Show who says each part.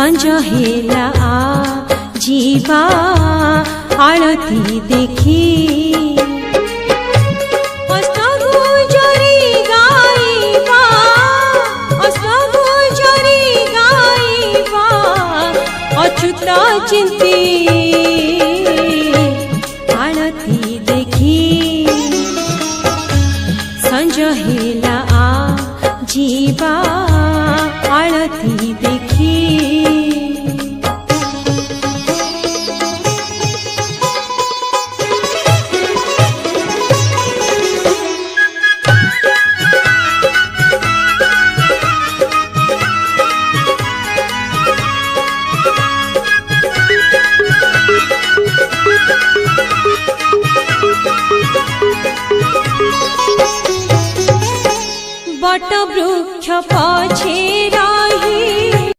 Speaker 1: संज हेला जीवा आळती देखी अच्युत चिंती आळती देखी संज हेला जीवा आळती देखी बट वृक्ष पछे